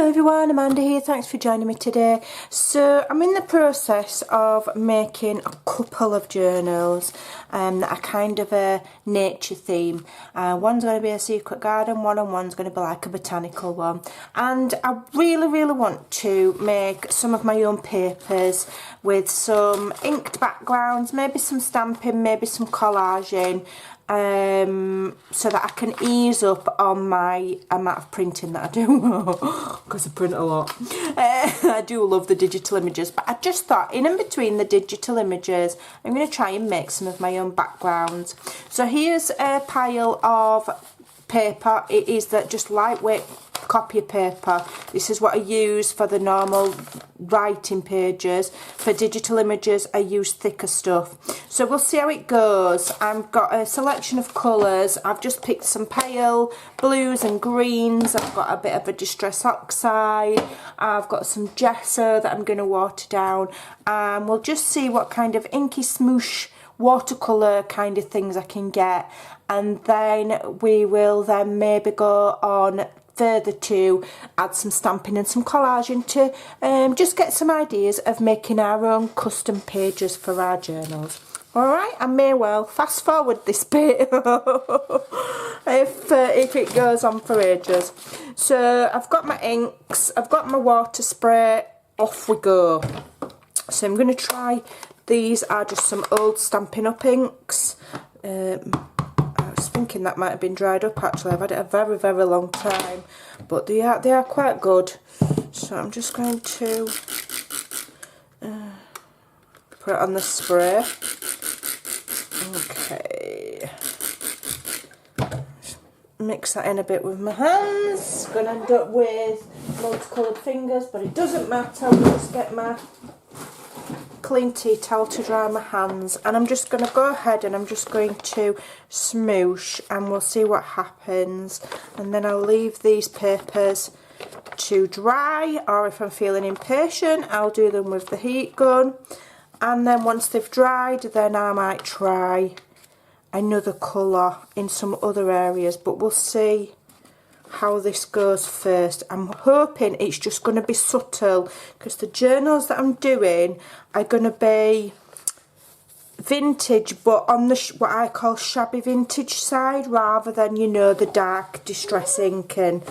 Hello everyone, Amanda here, thanks for joining me today. So I'm in the process of making a couple of journals that are kind of a nature theme. One's going to be a secret garden one and one's going to be like a botanical one. And I really want to make some of my own papers with some inked backgrounds, maybe some stamping, maybe some collaging. So that I can ease up on my amount of printing that I do, because I print a lot. I do love the digital images, but I just thought in between the digital images I'm going to try and make some of my own backgrounds. So here's a pile of paper. It is that just lightweight copy paper. This is what I use for the normal writing pages. For digital images I use thicker stuff, so we'll see how it goes. I've got a selection of colours. I've just picked some pale blues and greens. I've got a bit of a distress oxide. I've got some gesso that I'm going to water down, and we'll just see what kind of inky smoosh watercolour kind of things I can get, and then we will then maybe go on further to add some stamping and some collaging to just get some ideas of making our own custom pages for our journals. Alright, I may well fast forward this bit if it goes on for ages. So I've got my inks, I've got my water spray, off we go. So I'm going to try, these are just some old Stampin' Up inks. I was thinking that might have been dried up actually. I've had it a very long time, but they are quite good. So I'm just going to put it on the spray. Okay, mix that in a bit with my hands. Gonna end up with multicoloured fingers, but it doesn't matter. I'll just get my clean tea towel to dry my hands, and I'm just going to go ahead and I'm just going to smoosh, and we'll see what happens. And then I'll leave these papers to dry, or if I'm feeling impatient I'll do them with the heat gun, and then once they've dried then I might try another colour in some other areas, but we'll see how this goes first. I'm hoping it's just going to be subtle, because the journals that I'm doing are going to be vintage, but on the what I call shabby vintage side, rather than, you know, the dark distress ink and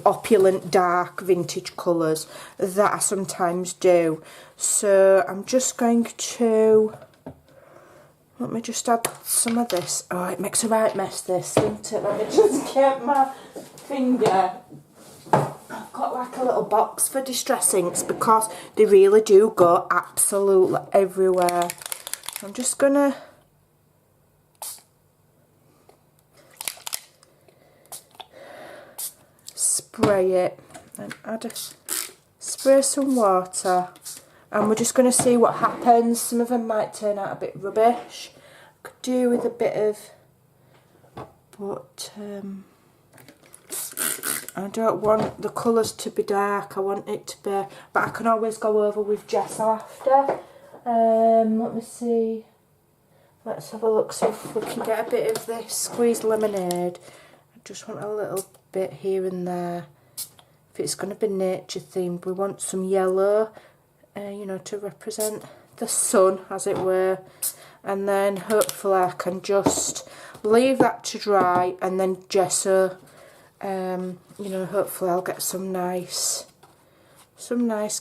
opulent dark vintage colours that I sometimes do. So I'm just going to, let me just add some of this. Oh, it makes a right mess, this, doesn't it? Let me just get my finger. I've got like a little box for distress inks, because they really do go absolutely everywhere. I'm just gonna spray it and spray some water. And we're just going to see what happens. Some of them might turn out a bit rubbish. Could do with a bit of, but I don't want the colours to be dark. I want it to be, but I can always go over with gesso after. Let me see. Let's have a look, see if we can get a bit of this squeezed lemonade. I just want a little bit here and there. If it's going to be nature themed, we want some yellow. You know, to represent the sun, as it were, and then hopefully I can just leave that to dry and then gesso. You know, hopefully I'll get some nice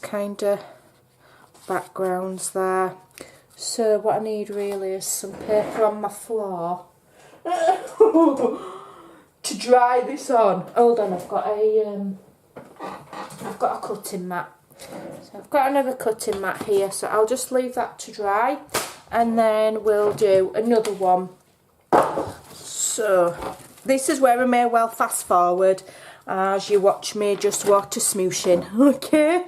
kind of backgrounds there. So what I need really is some paper on my floor to dry this on. Hold on, I've got a cutting mat. So I've got another cutting mat here, so I'll just leave that to dry, and then we'll do another one. So this is where I may well fast forward as you watch me just water smooshing, okay?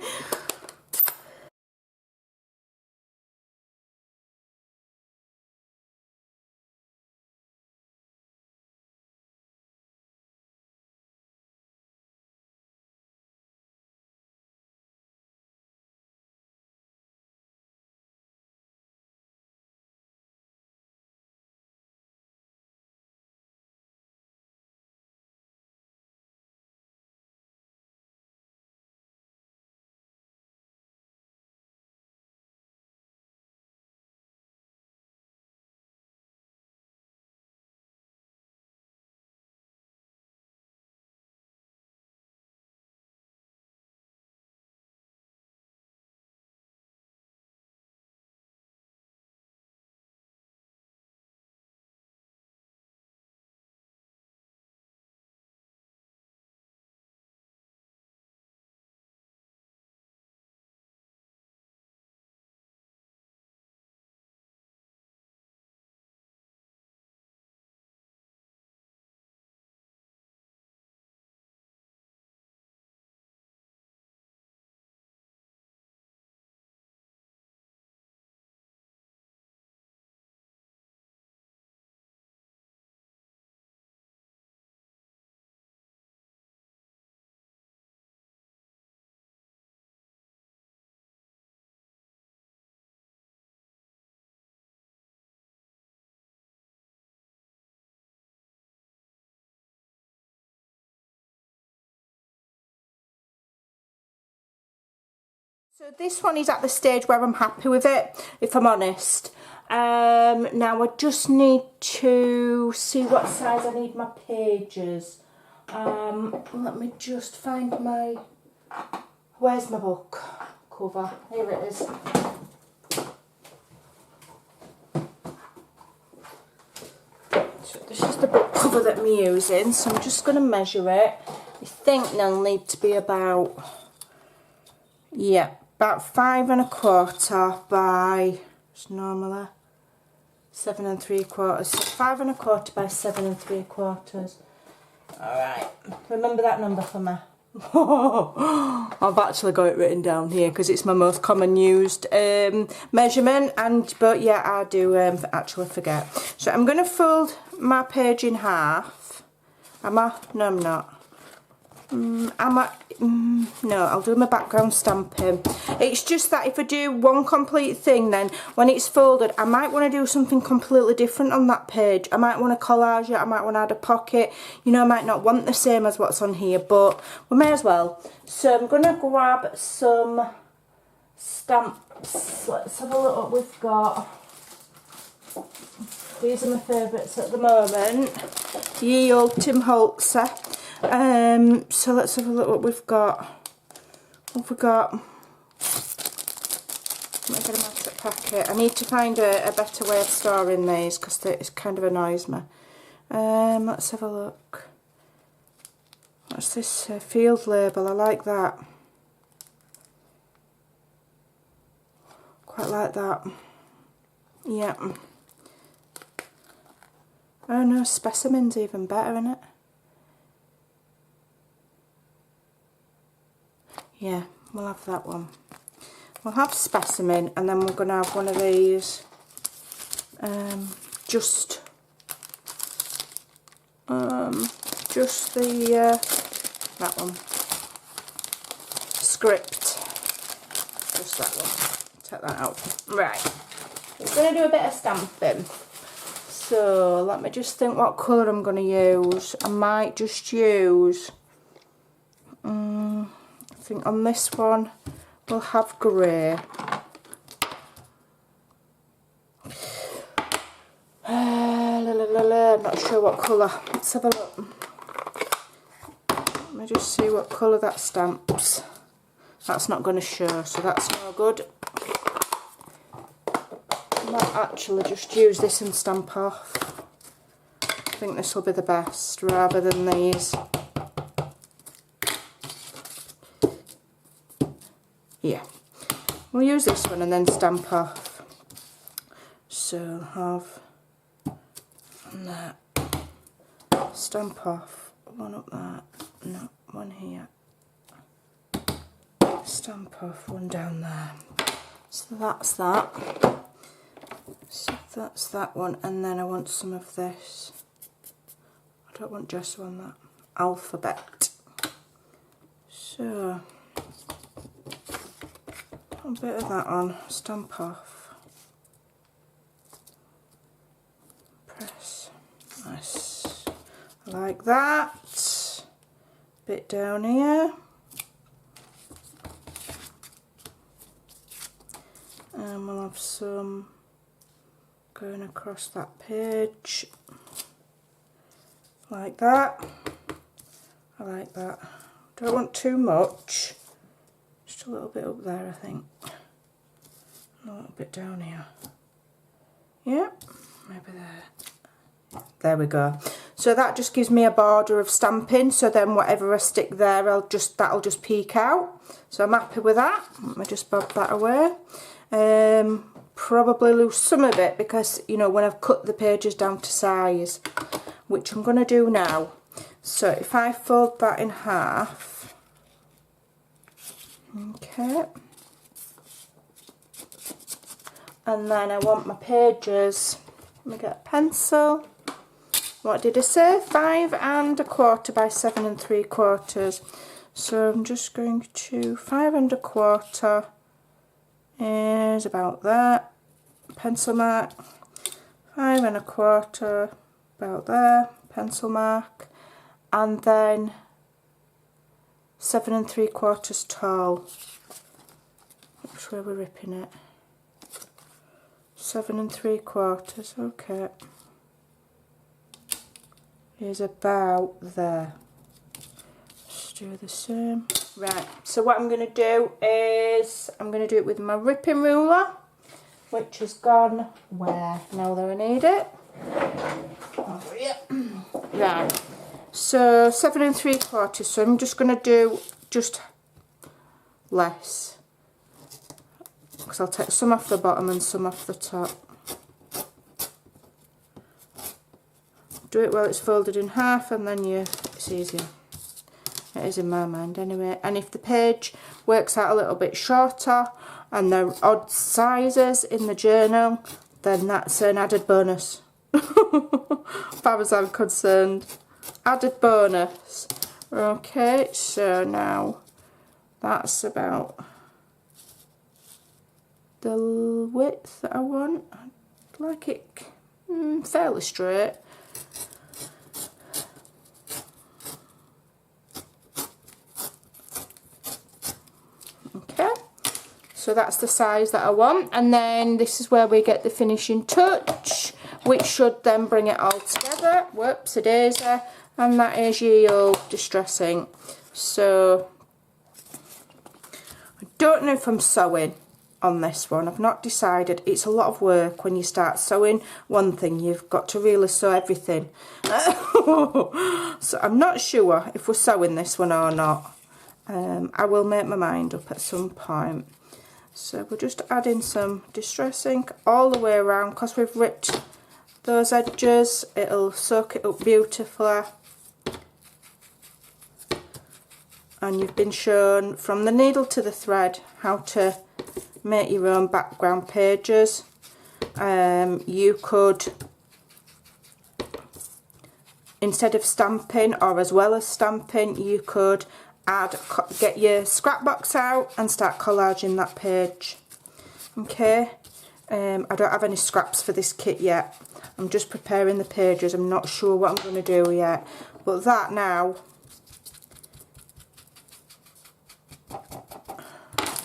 So this one is at the stage where I'm happy with it, if I'm honest. Now I just need to see what size I need my pages. Let me just find my, where's my book cover? Here it is. So this is the book cover that I'm using, so I'm just going to measure it. I think they'll need to be about, yeah, about 5 1/4 by, it's normally 7 3/4. So 5 1/4 by 7 3/4. Alright, remember that number for me. I've actually got it written down here because it's my most common used measurement, but yeah, I do actually forget. So I'm going to fold my page in half. Am I? No, I'm not. No, I'll do my background stamping. It's just that if I do one complete thing, then when it's folded, I might want to do something completely different on that page. I might want to collage it, I might want to add a pocket. You know, I might not want the same as what's on here, but we may as well. So I'm going to grab some stamps. Let's have a look what we've got. These are my favourites at the moment. Ye old Tim Holtzer. So let's have a look what we've got. What have we got? Let me get a massive packet. I need to find a better way of storing these because it kind of annoys me. Let's have a look. What's this field label? I like that. Quite like that. Yeah. Oh no, specimen's even better, isn't it? Yeah, we'll have that one. We'll have specimen, and then we're going to have one of these. Just the that one. Script. Just that one. Take that out. Right. We're going to do a bit of stamping. So let me just think what colour I'm going to use. I might just use. I think on this one we'll have grey. I'm not sure what colour. Let's have a look. Let me just see what colour that stamps. That's not going to show, so that's no good. I might actually just use this and stamp off. I think this will be the best rather than these. Yeah, we'll use this one and then stamp off. So have that, stamp off, one up there, no, one here, stamp off, one down there. So that's that. So that's that one, and then I want some of this. I don't want just one, that alphabet. So a bit of that on, stamp off, press, nice, like that, bit down here, and we'll have some going across that page, like that. I like that. Don't want too much. Just a little bit up there, I think. A little bit down here. Yeah, maybe there. There we go. So that just gives me a border of stamping. So then whatever I stick there, that'll just peek out. So I'm happy with that. Let me just bob that away. Probably lose some of it because, you know, when I've cut the pages down to size, which I'm going to do now. So if I fold that in half. Okay, and then I want my pages, let me get a pencil. What did I say? 5 1/4 by 7 3/4. So I'm just going to 5 1/4 is about that. Pencil mark. 5 1/4 about there. Pencil mark, and then 7 3/4 tall. Which way we're ripping it? 7 3/4, okay. Is about there. Let's do the same. Right, so what I'm going to do is I'm going to do it with my ripping ruler, which has gone where? Now that I need it. Over here. Right, so 7 3/4, so I'm just going to do just less, because I'll take some off the bottom and some off the top. Do it while it's folded in half, and then it's easier. It is in my mind anyway. And if the page works out a little bit shorter and they're odd sizes in the journal, then that's an added bonus. As far as I'm concerned, added bonus. Okay, so now that's about the width that I want. I'd like it fairly straight. Okay, so that's the size that I want, and then this is where we get the finishing touch, which should then bring it all together. Whoops, a daisy, and that is your old distress ink. So I don't know if I'm sewing on this one. I've not decided. It's a lot of work when you start sewing one thing. You've got to really sew everything. So I'm not sure if we're sewing this one or not. I will make my mind up at some point. So we're just adding some distress ink all the way around, because we've ripped those edges. It'll soak it up beautifully. And you've been shown from the needle to the thread how to make your own background pages. You could, instead of stamping, or as well as stamping, you could get your scrap box out and start collaging that page. Okay, I don't have any scraps for this kit yet. I'm just preparing the pages. I'm not sure what I'm going to do yet, but that now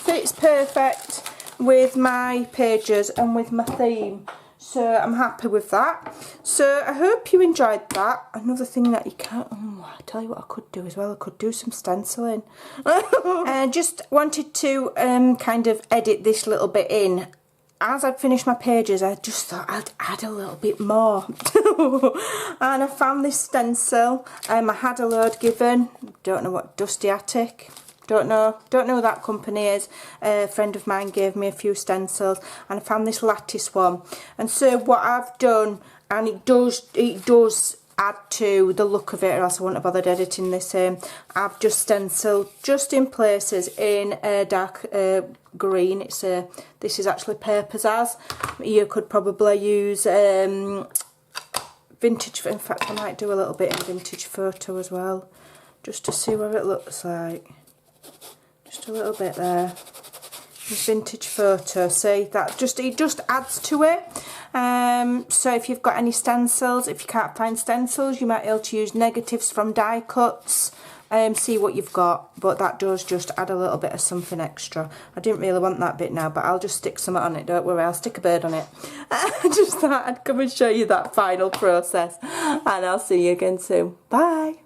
fits perfect with my pages and with my theme, so I'm happy with that. So I hope you enjoyed that. Another thing that you can't, I tell you what I could do as well, I could do some stenciling. I just wanted to kind of edit this little bit in. As I'd finished my pages, I just thought I'd add a little bit more. And I found this stencil. I had a load given, don't know what, Dusty Attic. Don't know who that company is. A friend of mine gave me a few stencils, and I found this lattice one. And so what I've done, and it does add to the look of it, or else I wouldn't have bothered editing this in. I've just stenciled just in places in a dark green. This is actually Paper Pizzazz. You could probably use vintage. In fact, I might do a little bit in vintage photo as well, just to see what it looks like. Just a little bit there. Vintage photo. See, that it just adds to it. So if you've got any stencils, if you can't find stencils, you might be able to use negatives from die cuts. See what you've got, but that does just add a little bit of something extra. I didn't really want that bit now, but I'll just stick some on it, don't worry, I'll stick a bird on it. I just thought I'd come and show you that final process, and I'll see you again soon. Bye.